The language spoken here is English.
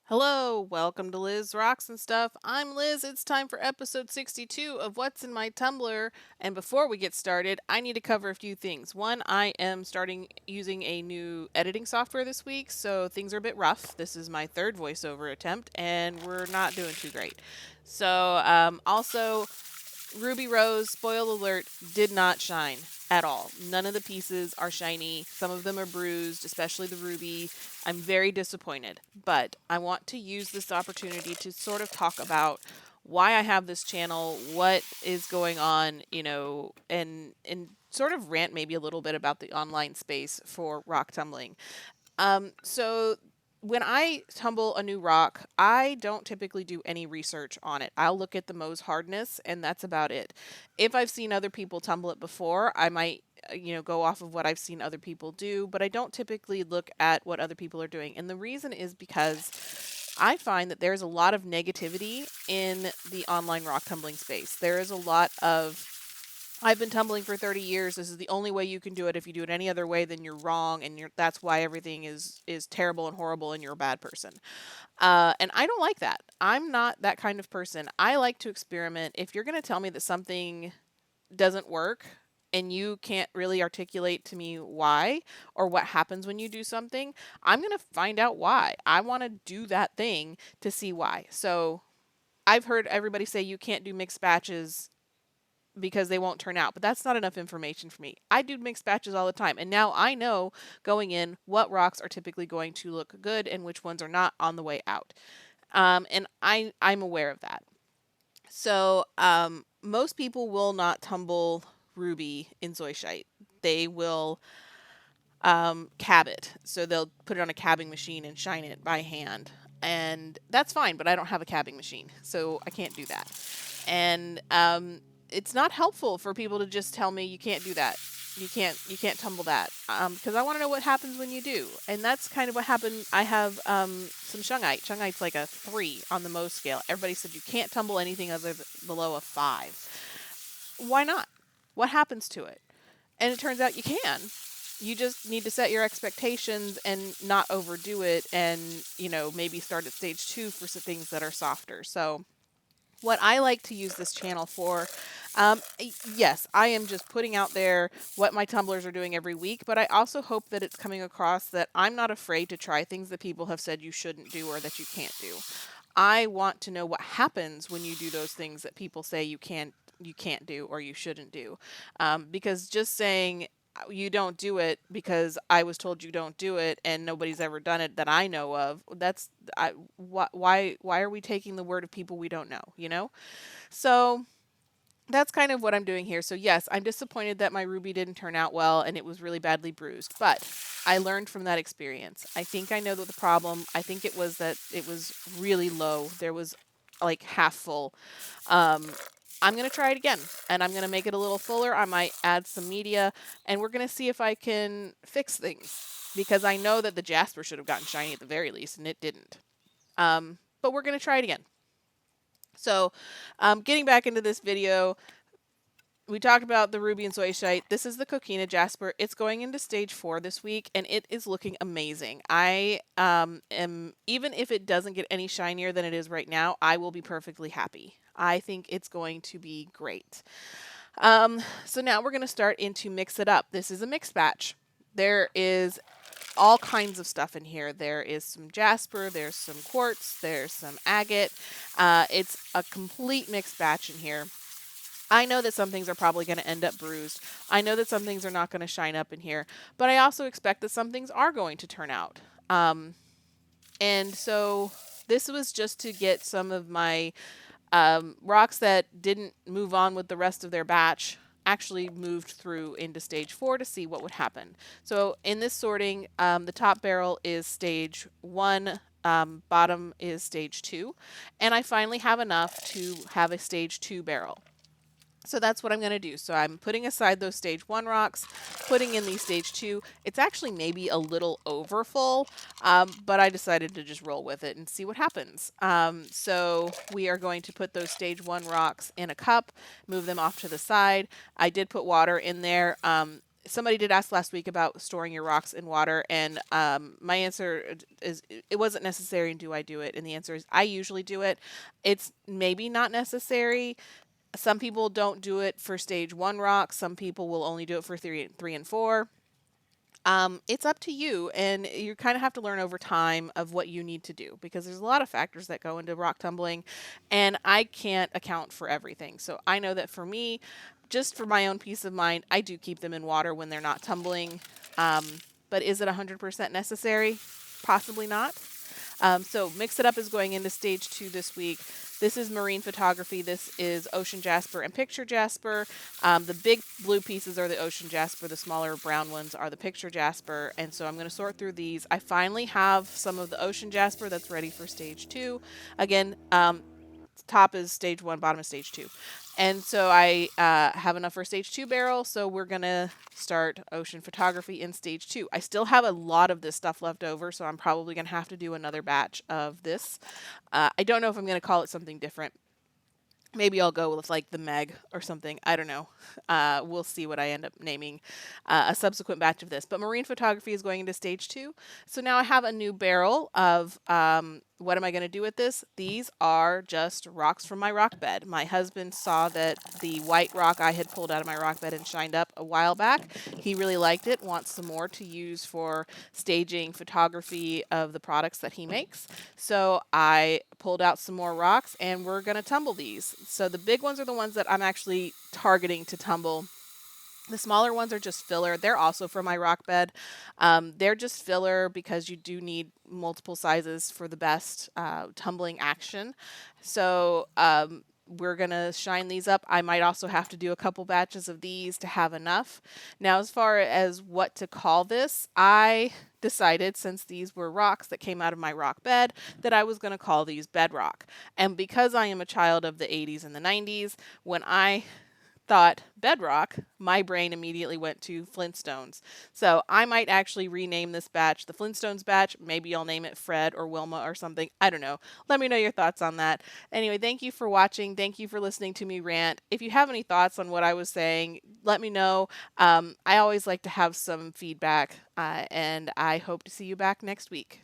Hello, welcome to Liz Rocks and Stuff. I'm Liz. It's time for episode 62 of What's in My Tumbler. And before we get started, I need to cover a few things. One, I am starting using a new editing software this week, so things are a bit rough. This is my third voiceover attempt, and we're not doing too great. Also, Ruby Rose, spoil alert, did not shine at all. None of the pieces are shiny. Some of them are bruised, especially the ruby. I'm very disappointed, but I want to use this opportunity to sort of talk about why I have this channel, what is going on, and sort of rant maybe a little bit about the online space for rock tumbling. So when I tumble a new rock, I don't typically do any research on it. I'll look at the Mohs hardness, and that's about it. If I've seen other people tumble it before, I might, go off of what I've seen other people do, but I don't typically look at what other people are doing. And the reason is because I find that there's a lot of negativity in the online rock tumbling space. There is a lot of I've been tumbling for 30 years. This is the only way you can do it. If you do it any other way, then you're wrong, and that's why everything is terrible and horrible, and you're a bad person. And I don't like that. I'm not that kind of person. I like to experiment. If you're going to tell me that something doesn't work and you can't really articulate to me why or what happens when you do something, I'm going to find out why. I want to do that thing to see why. So I've heard everybody say you can't do mixed batches because they won't turn out. But that's not enough information for me. I do mixed batches all the time. And now I know going in what rocks are typically going to look good and which ones are not on the way out. And I'm aware of that. So most people will not tumble ruby in zoyshite. They will cab it. So they'll put it on a cabbing machine and shine it by hand. And that's fine, but I don't have a cabbing machine, so I can't do that. And it's not helpful for people to just tell me you can't do that. You can't tumble that because I want to know what happens when you do, and that's kind of what happened. I have some shungite. Shungite's like a 3 on the Mohs scale. Everybody said you can't tumble anything below a 5. Why not? What happens to it? And it turns out you can. You just need to set your expectations and not overdo it, and maybe start at stage 2 for some things that are softer. So what I like to use this channel for, yes, I am just putting out there what my tumblers are doing every week, but I also hope that it's coming across that I'm not afraid to try things that people have said you shouldn't do or that you can't do. I want to know what happens when you do those things that people say you can't do or you shouldn't do. Because just saying you don't do it because I was told you don't do it and nobody's ever done it that I know of. Why are we taking the word of people we don't know? So that's kind of what I'm doing here. So yes, I'm disappointed that my ruby didn't turn out well and it was really badly bruised, but I learned from that experience. I think I know the problem. I think it was that it was really low. There was like half full. Um, I'm going to try it again and I'm going to make it a little fuller. I might add some media and we're going to see if I can fix things because I know that the Jasper should have gotten shiny at the very least and it didn't. But we're going to try it again. So getting back into this video, we talked about the ruby and zoyshite. This is the Coquina Jasper. It's going into stage 4 this week, and it is looking amazing. I am, even if it doesn't get any shinier than it is right now, I will be perfectly happy. I think it's going to be great. So now we're going to start into mix it up. This is a mixed batch. There is all kinds of stuff in here. There is some jasper, there's some quartz, there's some agate. It's a complete mixed batch in here. I know that some things are probably going to end up bruised. I know that some things are not going to shine up in here, but I also expect that some things are going to turn out. And so this was just to get some of my rocks that didn't move on with the rest of their batch actually moved through into stage 4 to see what would happen. So in this sorting, the top barrel is stage 1, bottom is stage 2, and I finally have enough to have a stage 2 barrel. So that's what I'm going to do. So I'm putting aside those stage 1 rocks, putting in these stage 2. It's actually maybe a little over full, but I decided to just roll with it and see what happens. So we are going to put those stage 1 rocks in a cup, move them off to the side. I did put water in there. somebody did ask last week about storing your rocks in water, and my answer is it wasn't necessary. And do I do it? And the answer is I usually do it. It's maybe not necessary. Some people don't do it for stage one rocks. Some people will only do it for three and four. It's up to you, and you kind of have to learn over time of what you need to do because there's a lot of factors that go into rock tumbling, and I can't account for everything. So I know that for me, just for my own peace of mind, I do keep them in water when they're not tumbling. Um, but is it 100% necessary? Possibly not. So Mix It Up is going into stage two this week. This is marine photography. This is ocean jasper and picture jasper. The big blue pieces are the ocean jasper. The smaller brown ones are the picture jasper. And so I'm going to sort through these. I finally have some of the ocean jasper that's ready for stage two. Again, top is stage one, bottom is stage two. And so I have enough for a stage two barrel, so we're going to start ocean photography in stage two. I still have a lot of this stuff left over, so I'm probably going to have to do another batch of this. I don't know if I'm going to call it something different. Maybe I'll go with like the Meg or something. I don't know. We'll see what I end up naming a subsequent batch of this. But marine photography is going into stage two. So now I have a new barrel of what am I going to do with this? These are just rocks from my rock bed. My husband saw that the white rock I had pulled out of my rock bed and shined up a while back. He really liked it, wants some more to use for staging photography of the products that he makes. So I pulled out some more rocks and we're going to tumble these. So the big ones are the ones that I'm actually targeting to tumble. The smaller ones are just filler. They're also for my rock bed. They're just filler because you do need multiple sizes for the best tumbling action. So we're going to shine these up. I might also have to do a couple batches of these to have enough. Now, as far as what to call this, I decided since these were rocks that came out of my rock bed that I was going to call these bedrock. And because I am a child of the 80s and the 90s, when I thought bedrock, my brain immediately went to Flintstones. So I might actually rename this batch the Flintstones batch. Maybe I'll name it Fred or Wilma or something. I don't know. Let me know your thoughts on that. Anyway, thank you for watching. Thank you for listening to me rant. If you have any thoughts on what I was saying, let me know. I always like to have some feedback, and I hope to see you back next week.